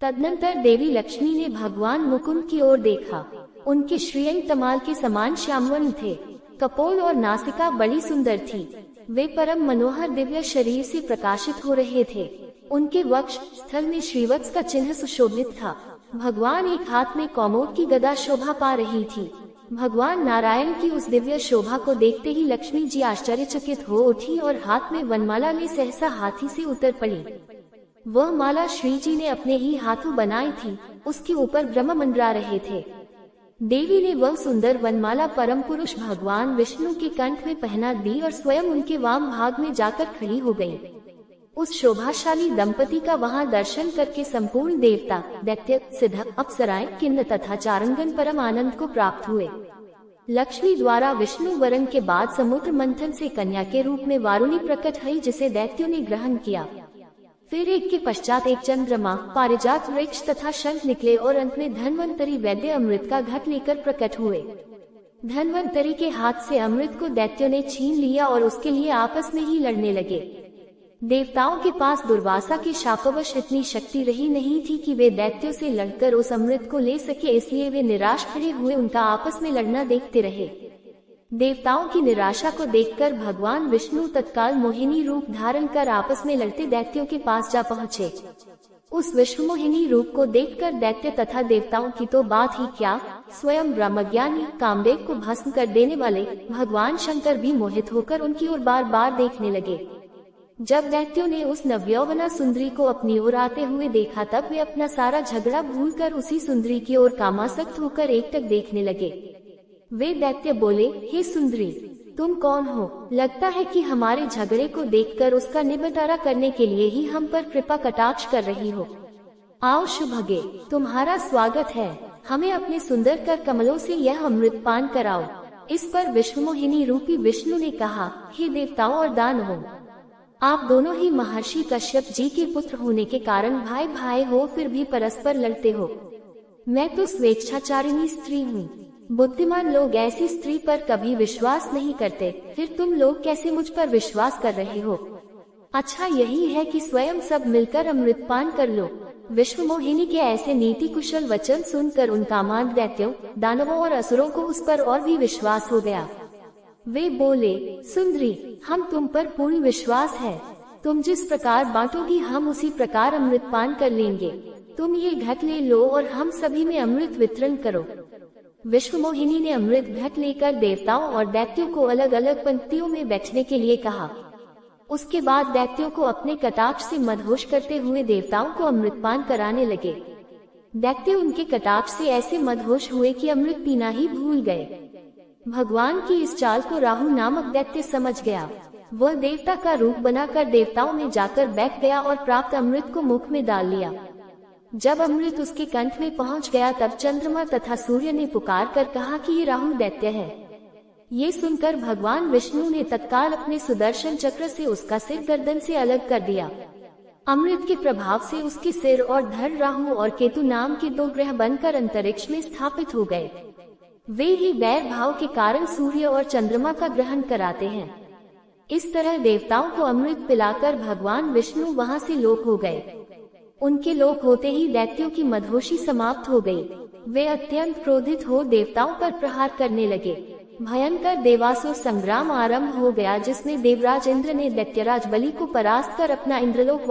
तदनंतर देवी लक्ष्मी ने भगवान मुकुंद की ओर देखा। उनके श्रीअंग तमाल के समान श्यामवर्ण थे। कपोल और नासिका बड़ी सुंदर थी। वे परम मनोहर दिव्य शरीर से प्रकाशित हो रहे थे। उनके वक्ष स्थल में श्रीवत्स का चिन्ह सुशोभित था। भगवान एक हाथ में कौमोद की गदा शोभा पा रही थी। भगवान नारायण की उस दिव्य शोभा को देखते ही लक्ष्मी जी आश्चर्यचकित हो उठी और हाथ में वनमाला ले सहसा हाथी से उतर पड़ी। वह माला श्री जी ने अपने ही हाथों बनाई थी। उसके ऊपर ब्रह्म मंडरा रहे थे। देवी ने वह सुंदर वनमाला परम पुरुष भगवान विष्णु के कंठ में पहना दी और स्वयं उनके वाम भाग में जाकर खड़ी हो गई। उस शोभाशाली दंपति का वहां दर्शन करके संपूर्ण देवता, दैत्य, सिद्ध, अप्सराएं, किन्नर तथा चारंगन परम आनंद को प्राप्त हुए। लक्ष्मी द्वारा विष्णु वरण के बाद समुद्र मंथन से कन्या के रूप में वारुणी प्रकट हुई, जिसे दैत्यों ने ग्रहण किया। फिर एक के पश्चात एक चंद्रमा, पारिजात वृक्ष तथा शंख निकले और अंत में धन्वंतरी वैद्य अमृत का घट लेकर प्रकट हुए। धन्वंतरी के हाथ से अमृत को दैत्यों ने छीन लिया और उसके लिए आपस में ही लड़ने लगे। देवताओं के पास दुर्वासा के शापवश इतनी शक्ति रही नहीं थी कि वे दैत्यों से लड़कर उस अमृत को ले सके, इसलिए वे निराश खड़े हुए उनका आपस में लड़ना देखते रहे। देवताओं की निराशा को देखकर भगवान विष्णु तत्काल मोहिनी रूप धारण कर आपस में लड़ते दैत्यों के पास जा पहुँचे। उस विश्वमोहिनी रूप को देखकर दैत्य तथा देवताओं की तो बात ही क्या, स्वयं ब्रह्मज्ञानी कामदेव को भस्म कर देने वाले भगवान शंकर भी मोहित होकर उनकी ओर बार बार देखने लगे। जब दैत्यों ने उस नवयौवना सुंदरी को अपनी ओर आते हुए देखा, तब वे अपना सारा झगड़ा भूलकर उसी सुंदरी की ओर कामासक्त होकर एकटक देखने लगे। वे दैत्य बोले, हे सुंदरी, तुम कौन हो? लगता है कि हमारे झगड़े को देखकर उसका निबटारा करने के लिए ही हम पर कृपा कटाक्ष कर रही हो। आओ शुभगे, तुम्हारा स्वागत है। हमें अपने सुंदर कर कमलों से यह अमृत पान कराओ। इस पर विश्वमोहिनी रूपी विष्णु ने कहा, हे देवताओं और दानवों, आप दोनों ही महर्षि कश्यप जी के पुत्र होने के कारण भाई भाई हो, फिर भी परस्पर लड़ते हो। मैं तो स्वेच्छाचारिणी स्त्री हूँ। बुद्धिमान लोग ऐसी स्त्री पर कभी विश्वास नहीं करते, फिर तुम लोग कैसे मुझ पर विश्वास कर रहे हो? अच्छा यही है कि स्वयं सब मिलकर अमृत पान कर लो। विश्वमोहिनी के ऐसे नीति कुशल वचन सुनकर उन कामांध दैत्यों, दानवों और असुरों को उस पर और भी विश्वास हो गया। वे बोले, सुंदरी, हम तुम पर पूर्ण विश्वास है। तुम जिस प्रकार बांटोगी हम उसी प्रकार अमृत पान कर लेंगे। तुम ये घट ले लो और हम सभी में अमृत वितरण करो। विश्वमोहिनी ने अमृत घट लेकर देवताओं और दैत्यों को अलग अलग पंक्तियों में बैठने के लिए कहा। उसके बाद दैत्यों को अपने कटाक्ष से मदहोश करते हुए देवताओं को अमृत पान कराने लगे। दैत्य उनके कटाक्ष से ऐसे मदहोश हुए कि अमृत पीना ही भूल गए। भगवान की इस चाल को राहु नामक दैत्य समझ गया। वह देवता का रूप बनाकर देवताओं में जाकर बैठ गया और प्राप्त अमृत को मुख में डाल लिया। जब अमृत उसके कंठ में पहुंच गया, तब चंद्रमा तथा सूर्य ने पुकार कर कहा कि ये राहु दैत्य है। ये सुनकर भगवान विष्णु ने तत्काल अपने सुदर्शन चक्र से उसका सिर गर्दन से अलग कर दिया। अमृत के प्रभाव से उसके सिर और धड़ राहु और केतु नाम के दो ग्रह बनकर अंतरिक्ष में स्थापित हो गए। वे ही वैर भाव के कारण सूर्य और चंद्रमा का ग्रहण कराते हैं। इस तरह देवताओं को अमृत पिलाकर भगवान विष्णु वहां से लोप हो गए। उनके लोप होते ही दैत्यों की मदहोशी समाप्त हो गई। वे अत्यंत क्रोधित हो देवताओं पर प्रहार करने लगे। भयंकर देवासुर संग्राम आरंभ हो गया, जिसमें देवराज इंद्र ने दैत्यराज बलि को परास्त कर अपना इंद्रलोक